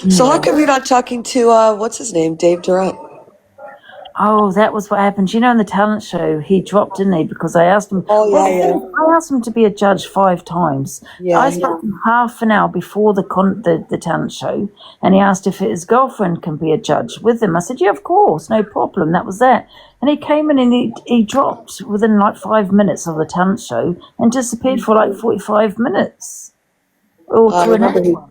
So how Yeah. come you're not talking to what's his name, Dave Durant? Oh, that was what happened. You know, in the talent show, he dropped, didn't he? Because I asked him. Oh Well, yeah, I asked him to be a judge 5 times. yeah, I yeah. spoke to him half an hour before the talent show, and he asked if his girlfriend can be a judge with him. I said, yeah, of course, no problem. That was that. And he came in and he dropped within like 5 minutes of the talent show and disappeared for like 45 minutes or I to an remember he. hour.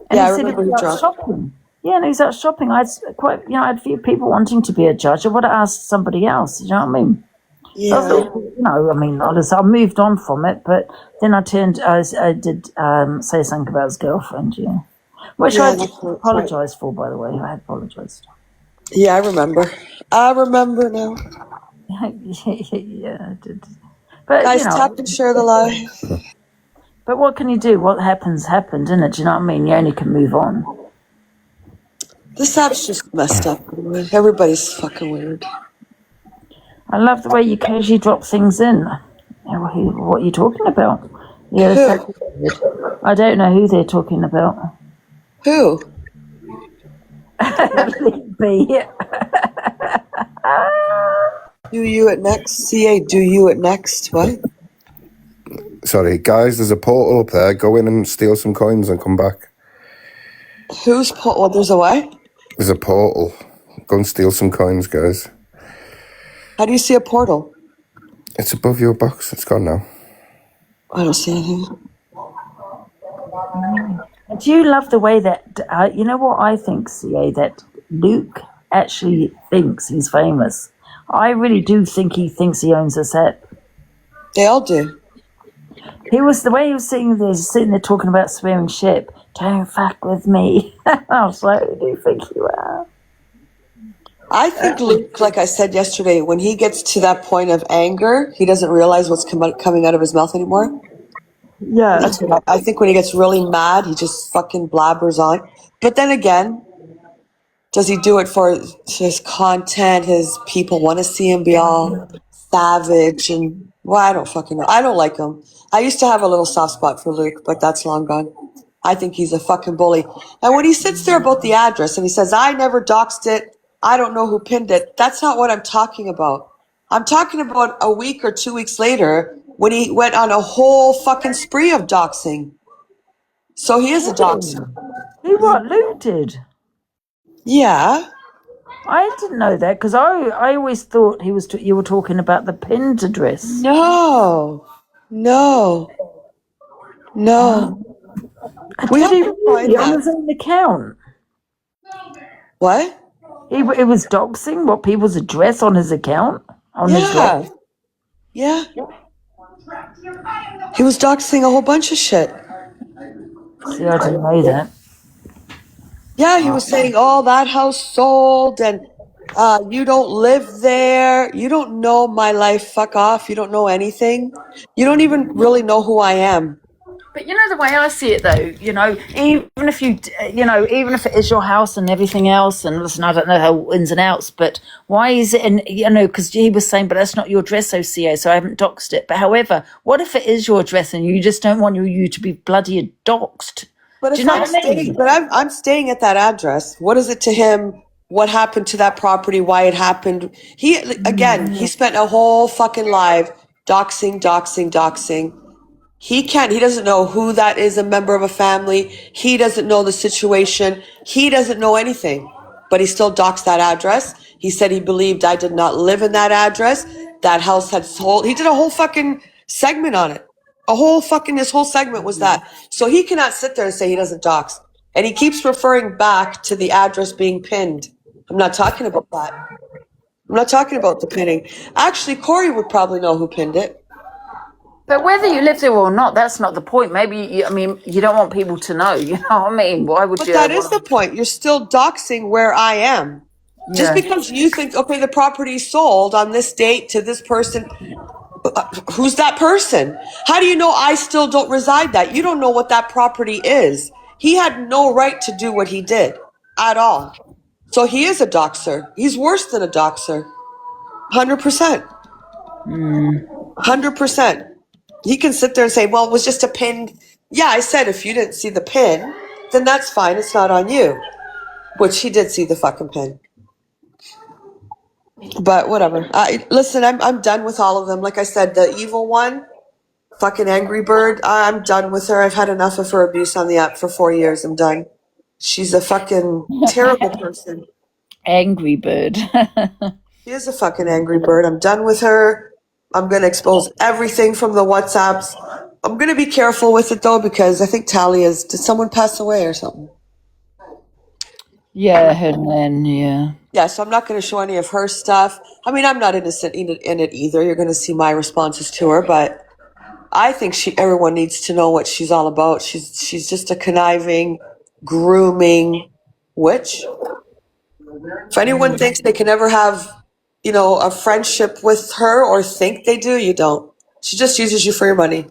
And Yeah, he I said he remember was he out dropped. shopping. Yeah, and he's out shopping. I had I had a few people wanting to be a judge. I would have asked somebody else. You know what I mean? So I Yeah, thought, I mean, I moved on from it, but then I did say something about his girlfriend, yeah. Which I yeah, that's right. apologised for, by the way. I had apologised. Yeah, I remember. I remember now. Yeah, I did. But, Guys, tap and share the live. but what can you do? What happens, happened, isn't it? Do you know what I mean? You only can move on. This app's just messed up. Everybody's fucking weird. I love the way you casually drop things in. What are you talking about? Yeah, Who? I don't know who they're talking about. Who? B. Do you at next? CA, do you at next? What? Sorry, guys, there's a portal up there. Go in and steal some coins and come back. Who's what? There's a what? There's a portal. Go and steal some coins, guys. How do you see a portal? It's above your box. It's gone now. I don't see anything. Do you love the way that, you know what I think, CA, that Luke actually thinks he's famous? I really do think he thinks he owns a set. They all do. The way he was sitting there talking about swearing shit. Don't fuck with me. I was like, who do you think you are? I think Luke, like I said yesterday, when he gets to that point of anger, he doesn't realize what's coming out of his mouth anymore. Yeah. That's what I think. When he gets really mad, he just fucking blabbers on. But then again, does he do it for his content? His people want to see him be all savage and, well, I don't fucking know. I don't like him. I used to have a little soft spot for Luke, but that's long gone. I think he's a fucking bully. And when he sits there about the address and he says, I never doxed it, I don't know who pinned it, that's not what I'm talking about. I'm talking about a week or 2 weeks later when he went on a whole fucking spree of doxing. So he is a doxer. Luke did? Yeah. I didn't know that because I always thought you were talking about the pinned address. No. We Did he have to find really on that. his own account? What? It was doxing what people's address on his account? Yeah. Yeah. He was doxing a whole bunch of shit. See, I didn't know that. Yeah, he was saying, oh, that house sold and you don't live there. You don't know my life. Fuck off. You don't know anything. You don't even really know who I am. But you know the way I see it, though. Even if it is your house and everything else, and listen, I don't know how ins and outs, but why is it? And because he was saying, but that's not your address, OCA, so I haven't doxed it. But however, what if it is your address and you just don't want you to be bloody doxed? But if I'm staying at that address, what is it to him? What happened to that property? Why it happened? He spent a whole fucking life doxing. He doesn't know who that is, a member of a family. He doesn't know the situation. He doesn't know anything, but he still doxed that address. He said he believed I did not live in that address. That house had sold. He did a whole fucking segment on it. This whole segment was that. So he cannot sit there and say he doesn't dox. And he keeps referring back to the address being pinned. I'm not talking about that. I'm not talking about the pinning. Actually, Corey would probably know who pinned it. But whether you live there or not, that's not the point. Maybe, you don't want people to know. You know what I mean? Why would you? But that is the point. You're still doxing where I am. Yeah. Just because you think, okay, the property sold on this date to this person. Who's that person? How do you know I still don't reside that? You don't know what that property is. He had no right to do what he did at all. So he is a doxer. He's worse than a doxer. 100%. 100%. He can sit there and say, well, it was just a pin. Yeah, I said if you didn't see the pin, then that's fine. It's not on you. Which he did see the fucking pin. But whatever. Listen, I'm done with all of them. Like I said, the evil one, fucking Angry Bird, I'm done with her. I've had enough of her abuse on the app for 4 years. I'm done. She's a fucking terrible person. Angry Bird. She is a fucking Angry Bird. I'm done with her. I'm going to expose everything from the WhatsApps. I'm going to be careful with it though, because I think Talia's, did someone pass away or something? Yeah, her nan, yeah. Yeah, so I'm not going to show any of her stuff. I mean, I'm not innocent in it either. You're going to see my responses to her, but I think everyone needs to know what she's all about. She's just a conniving, grooming witch. If anyone thinks they can ever have, a friendship with her or think they do, you don't. She just uses you for your money.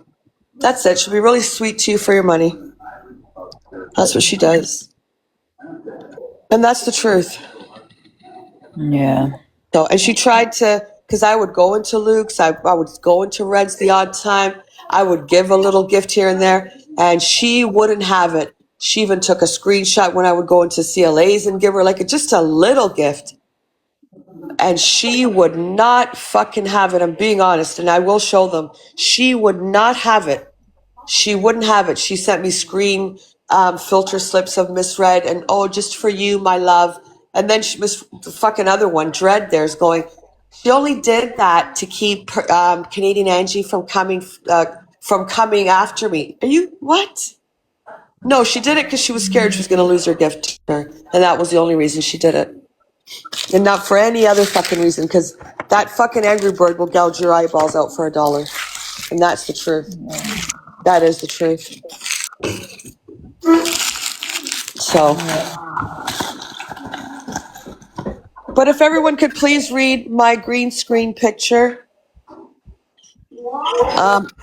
That's it. She'll be really sweet to you for your money. That's what she does. And that's the truth. Yeah. So, and she tried to, because I would go into Luke's, I would go into Red's the odd time. I would give a little gift here and there, and she wouldn't have it. She even took a screenshot when I would go into CLA's and give her just a little gift. And she would not fucking have it. I'm being honest, and I will show them. She would not have it. She wouldn't have it. She sent me screen filter slips of misread and, oh, just for you, my love. And then the fucking other one, Dread, there's going, she only did that to keep Canadian Angie from coming after me. Are you, what? No, she did it because she was scared she was going to lose her gift to her. And that was the only reason she did it. And not for any other fucking reason, because that fucking Angry Bird will gouge your eyeballs out for $1. And that's the truth. That is the truth. So, but if everyone could please read my green screen picture,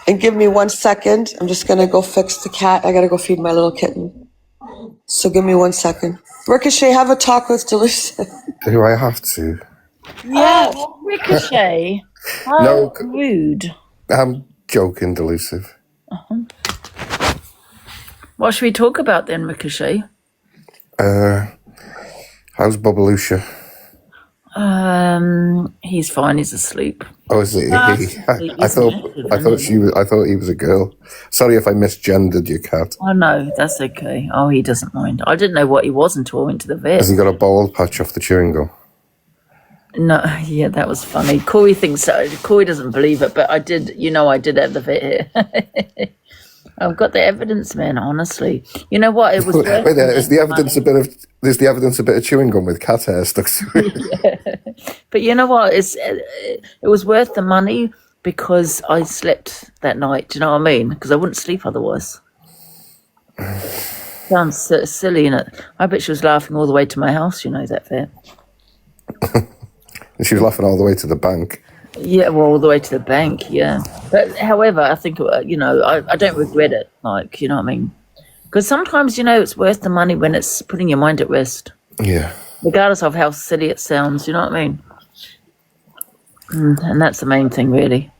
and give me 1 second. I'm just gonna go fix the cat. I gotta go feed my little kitten. So give me 1 second. Ricochet, have a talk with Delusive. Do I have to? Yeah. Oh, Ricochet. How No. rude. I'm joking, Delusive. What should we talk about then, Ricochet? How's Bobalusha? He's fine. He's asleep. Oh, is it? I thought he was a girl. Sorry if I misgendered your cat. Oh no, that's okay. Oh, he doesn't mind. I didn't know what he was until I went to the vet. Has he got a bald patch off the chewing gum? No, yeah, that was funny. Corey thinks so. Corey doesn't believe it, but I did. I did have the vet here. I've got the evidence, man. Honestly, you know what? It was. Wait there. Is the evidence There's the evidence a bit of chewing gum with cat hair stuck to it. But you know what? It was worth the money because I slept that night. Do you know what I mean? Because I wouldn't sleep otherwise. Sounds silly, innit? I bet she was laughing all the way to my house. That vet. And she was laughing all the way to the bank. Yeah, well, all the way to the bank, yeah. But however, I think, I don't regret it. You know what I mean? Because sometimes, it's worth the money when it's putting your mind at rest. Yeah. Regardless of how silly it sounds, you know what I mean? And that's the main thing, really.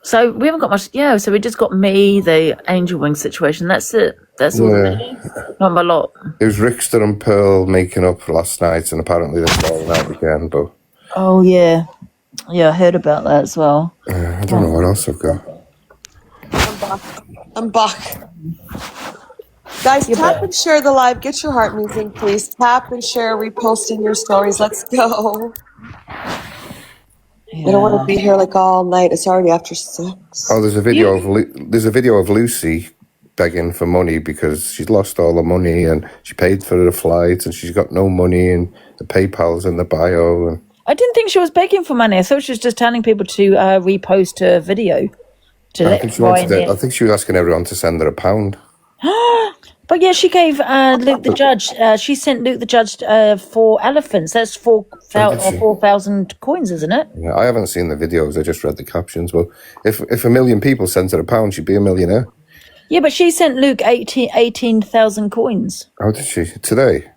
So we haven't got much, so we just got me, the Angel Wing situation. That's it. That's all. Not a lot. It was Rickster and Pearl making up for last night, and apparently they're falling out again, but... Oh, yeah. Yeah, I heard about that as well. I don't know what else I've got. I'm back. Guys, tap and share the live. Get your heart moving, please. Tap and share, repost in your stories. Let's go. I don't want to be here all night. It's already after 6. Oh, there's a video of Lucy begging for money because she's lost all her money and she paid for the flight and she's got no money and the PayPal's in the bio. And... I didn't think she was begging for money. I thought she was just telling people to repost her video. I think she was asking everyone to send her £1. But yeah, she gave Luke the Judge. She sent Luke the Judge 4 elephants. That's 4,000 coins, isn't it? Yeah, I haven't seen the videos. I just read the captions. Well, if 1 million people sent her £1, she'd be a millionaire. Yeah, but she sent Luke 18,000 coins. How did she? Today?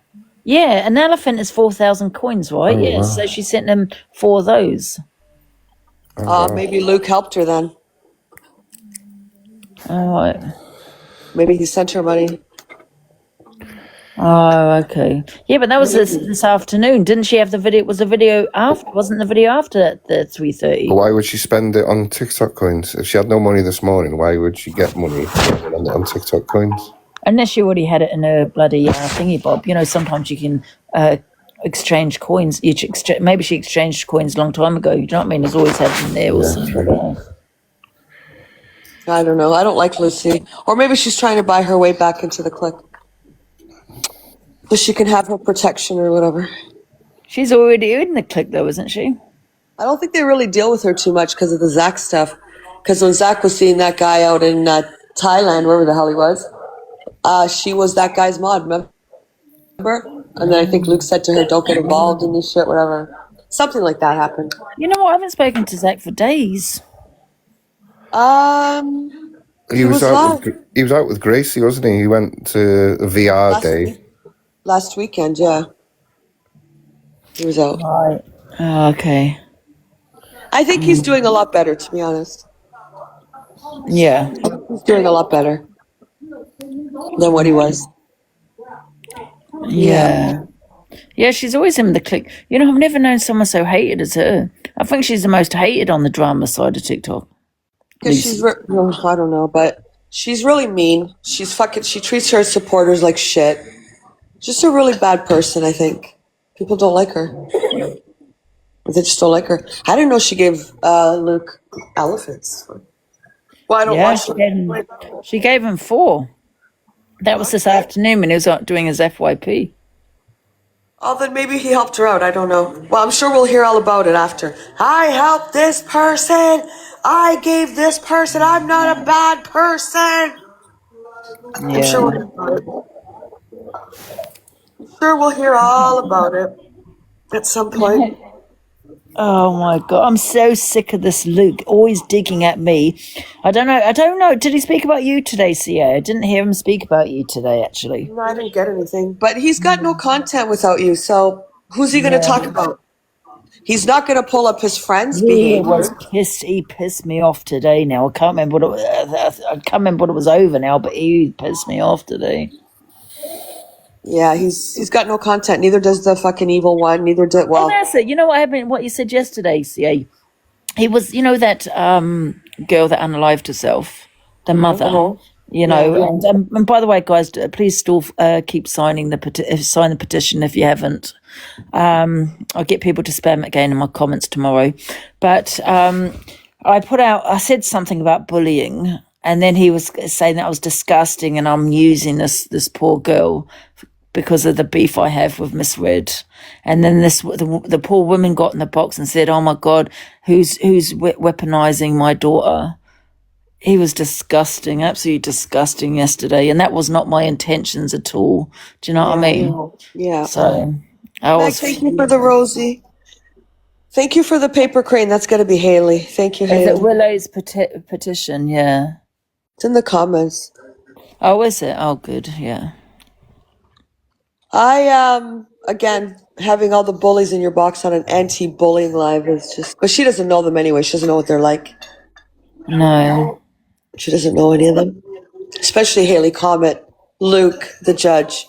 Yeah, an elephant is 4,000 coins, right? Oh, yeah, wow. so she sent them 4 of those. Maybe Luke helped her then. All right. Maybe he sent her money. Oh, okay. Yeah, but that was this afternoon. Didn't she have the video? Was the video after? Wasn't the video after the 3:30? Why would she spend it on TikTok coins? If she had no money this morning, why would she get money on TikTok coins? Unless she already had it in her bloody thingy bob. You know, sometimes you can exchange coins. Maybe she exchanged coins a long time ago. You know what I mean? There's always had them there or something. I don't know. I don't like Lucy. Or maybe she's trying to buy her way back into the clique. So she can have her protection or whatever. She's already in the clique, though, isn't she? I don't think they really deal with her too much because of the Zach stuff. Because when Zach was seeing that guy out in Thailand, wherever the hell he was, she was that guy's mod, remember? And then I think Luke said to her, don't get involved in this shit, whatever. Something like that happened. You know what? I haven't spoken to Zach for days. He was out with Gracie, wasn't he? He went to the VR day. Last weekend, yeah. He was out. Right. Oh, okay. I think he's doing a lot better, to be honest. Yeah. He's doing a lot better than what he was. Yeah. Yeah, she's always in the clique. You know, I've never known someone so hated as her. I think she's the most hated on the drama side of TikTok. Because she's, I don't know, but she's really mean. She treats her supporters like shit. Just a really bad person, I think. People don't like her. They just don't like her. I didn't know she gave Luke elephants. Well, I don't watch she gave him 4. That was this afternoon when he was out doing his FYP. Oh, then maybe he helped her out. I don't know. Well, I'm sure we'll hear all about it after. I helped this person. I gave this person. I'm not a bad person. Yeah. I'm sure we'll hear all about it at some point. Oh my God, I'm so sick of this Luke always digging at me. I don't know. Did he speak about you today, CA? I didn't hear him speak about you today, actually. No, I didn't get anything. But he's got no content without you, so who's he going to talk about? He's not going to pull up his friends' behavior. He pissed me off today now. I can't remember what it was over now, but he pissed me off today. Yeah, he's got no content. Neither does the fucking evil one. Neither did Well, that's it. You know what happened? What you said yesterday, CA. He was, you know, that girl that unalived herself, the mother. You know, and by the way, guys, please still keep signing the petition if you haven't. I'll get people to spam it again in my comments tomorrow. But I said something about bullying, and then he was saying that I was disgusting, and I'm using this poor girl because of the beef I have with Miss Red. And then the poor woman got in the box and said, "Oh my God, who's weaponizing my daughter?" He was disgusting, absolutely disgusting yesterday, and that was not my intentions at all. Do you know what I mean? Yeah. So thank you for the Rosie. Thank you for the paper crane. That's going to be Haley. Thank you, Haley. Is it Willow's petition? Yeah. It's in the comments. Oh, is it? Oh, good. Yeah. Again, having all the bullies in your box on an anti-bullying live is just... But she doesn't know them anyway. She doesn't know what they're like. No. She doesn't know any of them. Especially Haley Comet, Luke, the judge.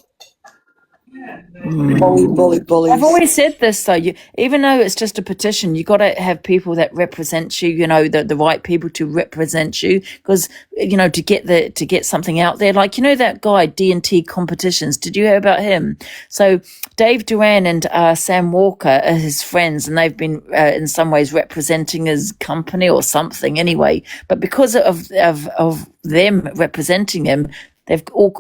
Bullies. I've always said this though. Even though it's just a petition, you got to have people that represent you. You know, the right people to represent you, because you know to get something out there. Like you know that guy D&T Competitions. Did you hear about him? So Dave Duran and Sam Walker are his friends, and they've been in some ways representing his company or something. Anyway, but because of them representing him,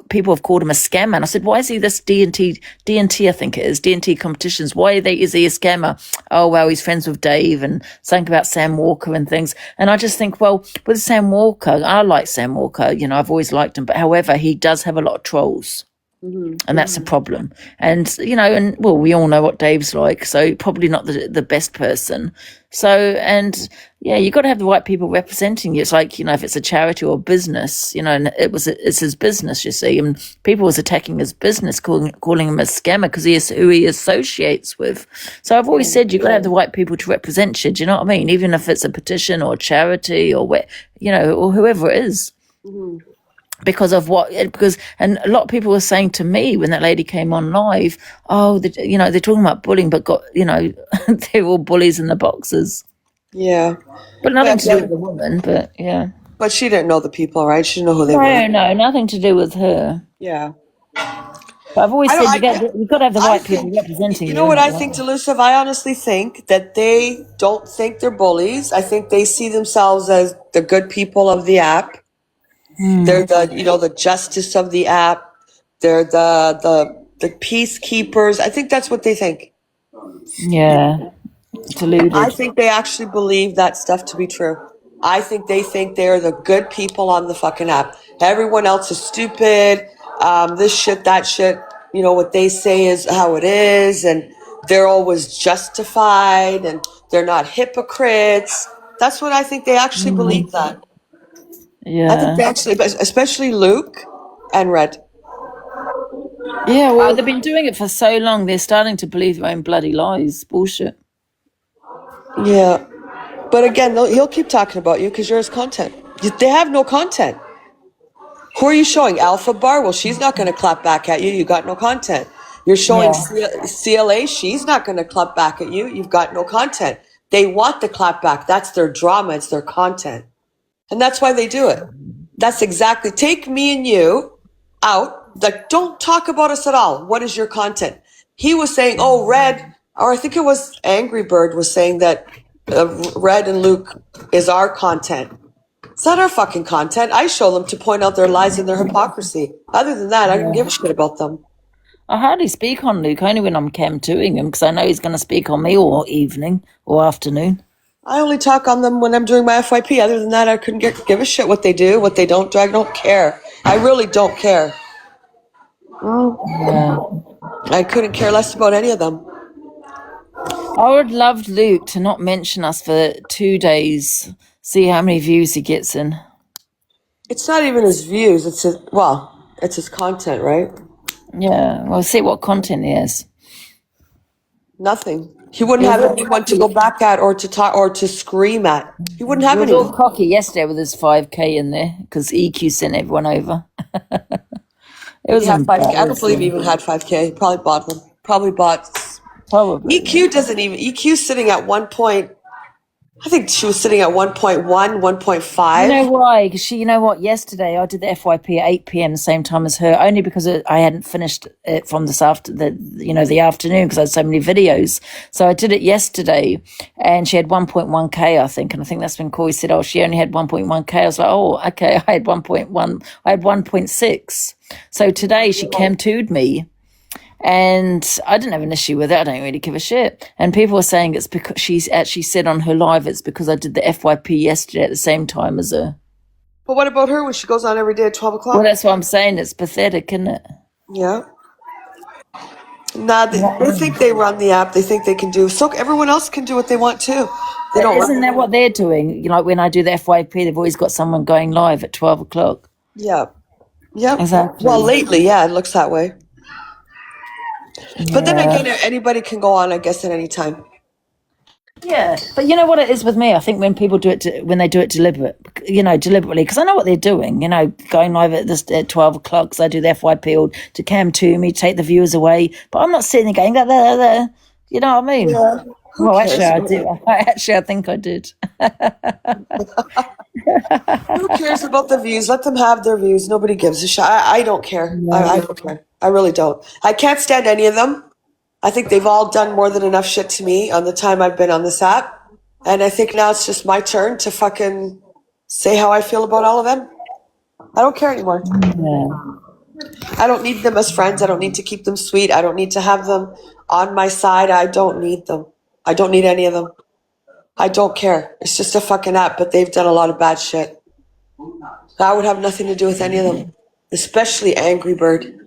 people have called him a scammer. And I said, why is he this D&T, I think it is, D&T Competitions? Why is he a scammer? Oh, well, he's friends with Dave and something about Sam Walker and things. And I just think, well, with Sam Walker, I like Sam Walker. You know, I've always liked him. But however, he does have a lot of trolls. And that's a problem. And, you know, we all know what Dave's like. So probably not the best person. So, and yeah, you got to have the right people representing you. It's like, you know, if it's a charity or a business, you know, and it's his business, you see, and people was attacking his business, calling him a scammer because he is who he associates with. So I've always said you've got to have the right people to represent you. Do you know what I mean? Even if it's a petition or a charity or you know, or whoever it is. because of and a lot of people were saying to me when that lady came on live, oh, they're talking about bullying, but they're all bullies in the boxes, Yeah. but nothing to do again- with the woman. But yeah, But she didn't know the people, right? She didn't know who they were. no, nothing to do with her. Yeah. But I've always I said don't- you've got to have the I right people think, representing you. you know what I innit? think, Delusive? I honestly think that they don't think they're bullies. I think they see themselves as the good people of the app. They're the justice of the app. They're the peacekeepers. I think that's what they think. Yeah, deluded. I think they actually believe that stuff to be true. I think they think they're the good people on the fucking app. Everyone else is stupid. This shit, that shit. What they say is how it is, and they're always justified, and they're not hypocrites. That's what I think they actually believe that. I think they Yeah, actually, especially Luke and Red. yeah. Well, they've been doing it for so long. They're starting to believe their own bloody lies. Bullshit. Yeah. But again, he'll keep talking about you because you're his content. They have no content. Who are you showing? Alpha Bar? Well, she's not going to clap back at you. You got no content. You're showing CLA. She's not going to clap back at you. You've got no content. They want the clap back. That's their drama. It's their content. And that's why they do it. That's exactly. Take me and you out. Like, don't talk about us at all. What is your content? He was saying, oh, Red, or I think it was Angry Bird was saying that Red and Luke is our content. It's not our fucking content. I show them to point out their lies and their hypocrisy. Other than that, I don't give a shit about them. I hardly speak on Luke, only when I'm chem 2ing him, because I know he's going to speak on me all evening or afternoon. I only talk on them when I'm doing my FYP. Other than that, I couldn't give a shit what they do, what they don't do. I don't care. I really don't care. Yeah. I couldn't care less about any of them. I would love Luke to not mention us for 2 days, see how many views he gets in. It's not even his views. It's his content, right? Yeah, we'll see what content he has. Nothing. He wouldn't have anyone to go back at or to talk or to scream at. He wouldn't have He was all anyone. cocky yesterday with his 5K in there because EQ sent everyone over. It was He had 5K. I don't embarrassing. believe he even had 5K. He probably bought them. Probably bought. Probably. EQ doesn't even. EQ's sitting at 1 point. I think she was sitting at 1.1, 1.5. You know why? Because you know what? Yesterday I did the FYP at 8 p.m. the same time as her, only because I hadn't finished it from the afternoon because I had so many videos. So I did it yesterday, and she had 1.1K, I think, and I think that's when Corey said, "Oh, she only had 1.1K." I was like, "Oh, okay." I had 1.1. I had 1.6. So today she cam 2'd me. And I didn't have an issue with it. I don't really give a shit. And people were saying it's because she's actually said on her live it's because I did the FYP yesterday at the same time as her. But what about her when she goes on every day at 12 o'clock? Well, that's what I'm saying. It's pathetic, isn't it? Yeah. Nah, they think they run the app. They think they can do. So everyone else can do what they want too. They don't. Isn't that what they're doing? Like when I do the FYP, they've always got someone going live at 12 o'clock. Yeah. Yep. Exactly. Well, lately, yeah, it looks that way. But then again, anybody can go on, I guess, at any time. Yeah, but you know what it is with me? I think when people do it, when they do it deliberately, because I know what they're doing, going live at 12 o'clock, because I do the FYP or to cam to me, take the viewers away, but I'm not sitting there going, there. You know what I mean? Yeah. Well, actually, I do. Actually, I think I did. Who cares about the views? Let them have their views. Nobody gives a shit. I don't care. I don't care. I really don't. I can't stand any of them. I think they've all done more than enough shit to me on the time I've been on this app. And I think now it's just my turn to fucking say how I feel about all of them. I don't care anymore. Yeah. I don't need them as friends. I don't need to keep them sweet. I don't need to have them on my side. I don't need them. I don't need any of them. I don't care. It's just a fucking app, but they've done a lot of bad shit. I would have nothing to do with any of them, especially Angry Bird.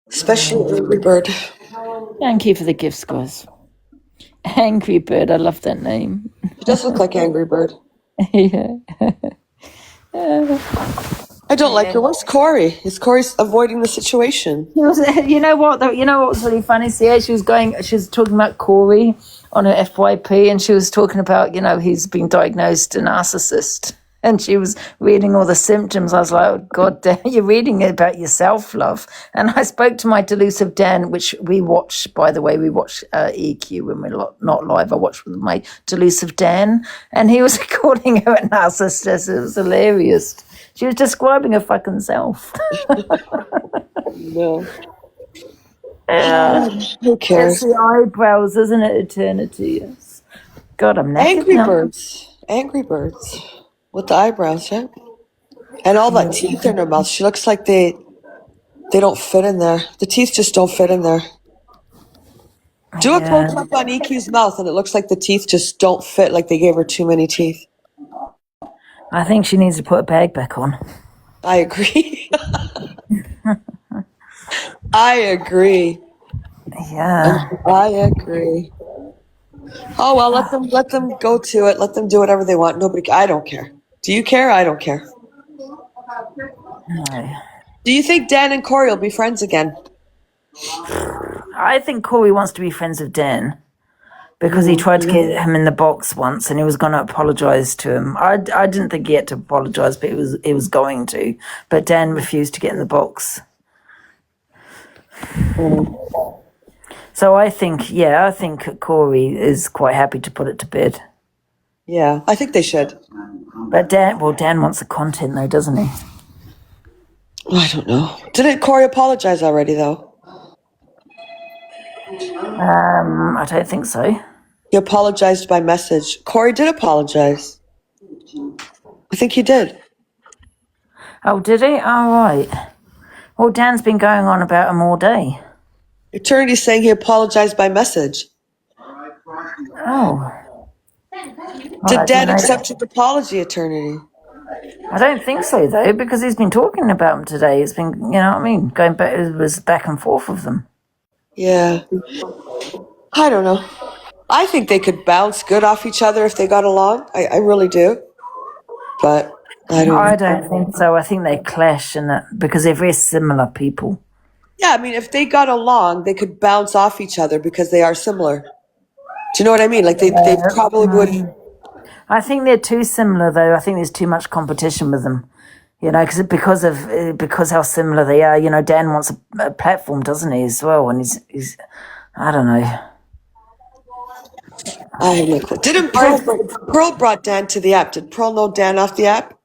Especially Angry Bird. Thank you for the gifts, guys. Angry Bird, I love that name. It does look like Angry Bird. Yeah. I don't like her. Where's Corey? Is Corey's avoiding the situation? You know what? You know what was really funny? See, she was talking about Corey on her FYP, and she was talking about, he's been diagnosed a narcissist. and she was reading all the symptoms. I was like, oh, God damn, you're reading about yourself, love. And I spoke to my delusive Dan, which we watch, by the way, we watch EQ when we're not live. I watched with my delusive Dan, and he was calling her a narcissist. It was hilarious. She was describing her fucking self. No. Yeah. Who It's cares? the eyebrows, isn't it? Eternity. Yes. God, I'm knackered Angry now. Birds. Angry Birds. With the eyebrows, right? And all that teeth in her mouth. She looks like they don't fit in there. The teeth just don't fit in there. Do a Yeah. close up on EQ's mouth, and it looks like the teeth just don't fit. Like they gave her too many teeth. I think she needs to put a bag back on. I agree. I agree. Yeah. I agree. Oh well, let them go to it. Let them do whatever they want. Nobody. I don't care. Do you care? I don't care. No. Do you think Dan and Corey will be friends again? I think Corey wants to be friends with Dan because he tried to get him in the box once and he was going to apologise to him. I didn't think he had to apologise, but he was going to. But Dan refused to get in the box. So I think Corey is quite happy to put it to bed. Yeah, I think they should. But Dan wants the content though, doesn't he? I don't know. Didn't Corey apologize already though? I don't think so. He apologized by message. Corey did apologize. I think he did. Oh, did he? Oh, right. Well, Dan's been going on about him all day. Eternity's saying he apologized by message. Oh. Did Dan accept his apology, Eternity? I don't think so, though, because he's been talking about them today. It's been, you know what I mean, going back, it was back and forth with them. Yeah. I don't know. I think they could bounce good off each other if they got along. I really do. But I don't know. I don't think so. I think they clash in that because they're very similar people. Yeah, I mean, if they got along, they could bounce off each other because they are similar. Do you know what I mean? Like they probably would. I think they're too similar, though. I think there's too much competition with them. You know, because how similar they are. You know, Dan wants a platform, doesn't he, as well? And he's I don't know. I have no clue. Didn't Pearl brought Dan to the app? Did Pearl know Dan off the app?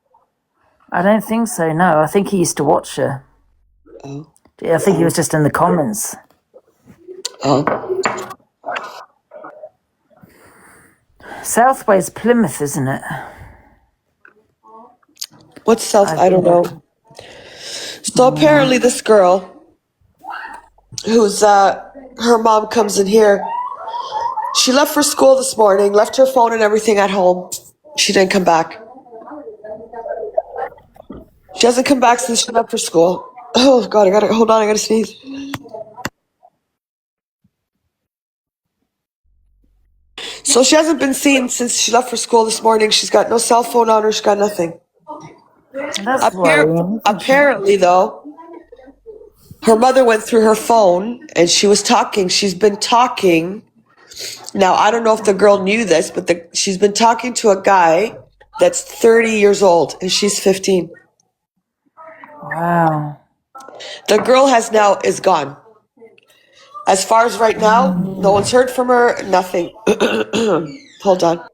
I don't think so. No, I think he used to watch her. Oh. I think he was just in the comments. Oh. Southway's Plymouth, isn't it? What's South? I don't know. So apparently this girl, who's her mom comes in here. She left for school this morning, left her phone and everything at home. She didn't come back. She hasn't come back since she left for school. Oh God, I gotta sneeze. So she hasn't been seen since she left for school this morning. She's got no cell phone on her. She's got nothing. That's worrying. Apparently, though, her mother went through her phone and she was talking. She's been talking. Now, I don't know if the girl knew this, but she's been talking to a guy that's 30 years old and she's 15. Wow. The girl is gone. As far as right now, no one's heard from her, nothing. Hold on.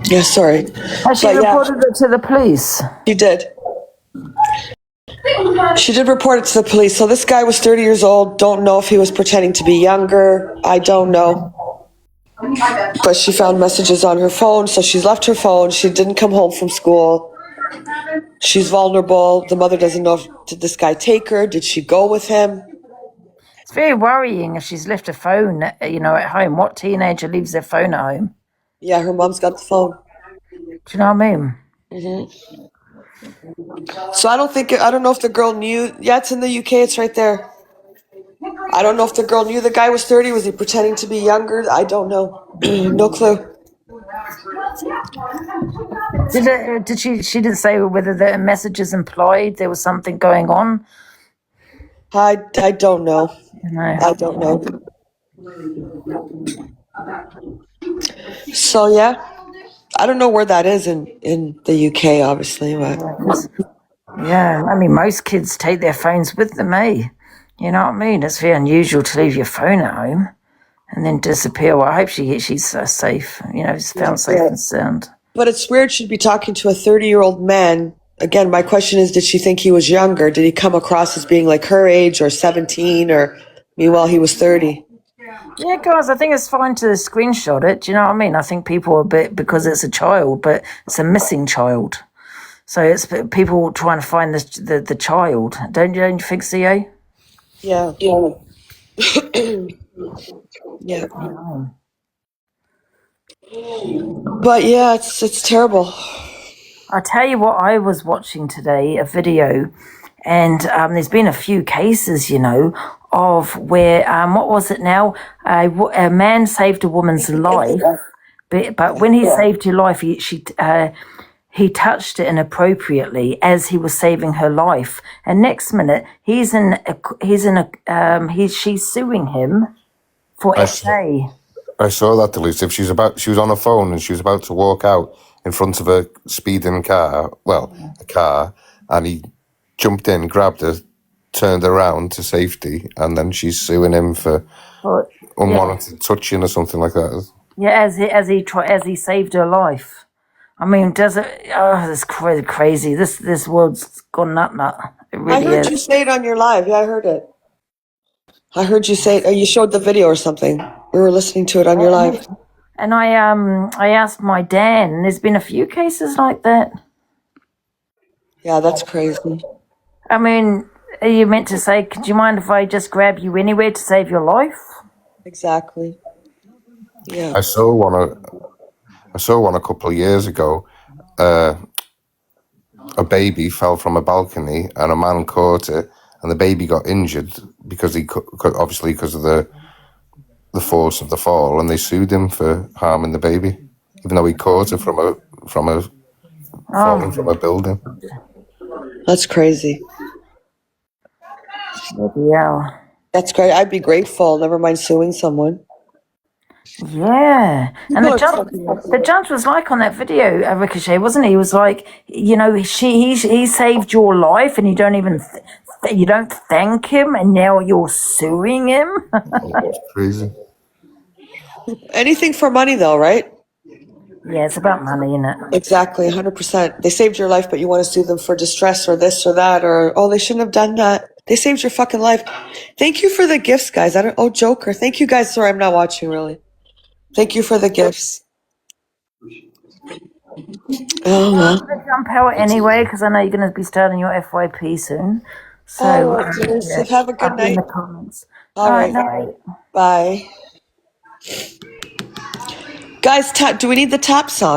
Yeah, sorry. Has she But yeah. reported it to the police? She did. She did report it to the police. So this guy was 30 years old. Don't know if he was pretending to be younger. I don't know. But she found messages on her phone. So she's left her phone. She didn't come home from school. She's vulnerable. The mother doesn't know did this guy take her? Did she go with him? It's very worrying if she's left her phone, you know, at home. What teenager leaves their phone at home? Yeah, her mom's got the phone. Do you know what I mean? Mm-hmm. So I don't know if the girl knew. Yeah, it's in the UK. It's right there. I don't know if the girl knew the guy was 30. Was he pretending to be younger? I don't know. No clue. Did she didn't say whether the messages implied there was something going on? I don't know. No. I don't know. So yeah, I don't know where that is in the UK, obviously, but Yeah, I mean, most kids take their phones with them, eh? You know what I mean? It's very unusual to leave your phone at home and then disappear. Well, I hope she's safe. You know, found safe and sound. But it's weird she'd be talking to a 30-year-old man. Again, my question is, did she think he was younger? Did he come across as being like her age or 17 or meanwhile he was 30? Yeah, guys, I think it's fine to screenshot it. Do you know what I mean? I think people are a bit, because it's a child, but it's a missing child. So it's people trying to find the child. Don't you think, CA? Yeah. Yeah. But yeah, it's terrible. I'll tell you what, I was watching today, a video, and there's been a few cases, you know, of where, what was it now? A man saved a woman's life, but when he saved her life, he touched it inappropriately as he was saving her life. And next minute, she's suing him for SA. I saw that, Elusive. She was on her phone and she was about to walk out in front of a speeding car, a car, and he jumped in, grabbed her, turned around to safety, and then she's suing him for unwanted touching or something like that. Yeah, as he saved her life. I mean, does it? Oh, it's crazy. This world's gone nut. It really I heard you say it on your live. Yeah, I heard it. I heard you say it. You showed the video or something. We were listening to it on your live. And I asked my Dan, and there's been a few cases like that. Yeah, that's crazy. I mean, are you meant to say, could you mind if I just grab you anywhere to save your life? Exactly. Yeah. I saw one a couple of years ago. A baby fell from a balcony and a man caught it, and the baby got injured because because of the force of the fall, and they sued him for harming the baby, even though he caught it from a falling from a building. That's crazy. Yeah. That's great. I'd be grateful. Never mind suing someone. Yeah, and the judge was like on that video, Ricochet, wasn't he? He was like, you know, he saved your life, and you don't even you don't thank him, and now you're suing him. That's crazy. Anything for money, though, right? Yeah, it's about money, isn't it? Exactly, 100%. They saved your life, but you want to sue them for distress or this or that, or they shouldn't have done that. They saved your fucking life. Thank you for the gifts, guys. Joker. Thank you, guys. Sorry, I'm not watching really. Thank you for the gifts. Oh, well. I'm going to jump out anyway, because I know you're going to be starting your FYP soon. So, have a good night. In the comments. All right. Night. Bye. Guys, do we need the tap song?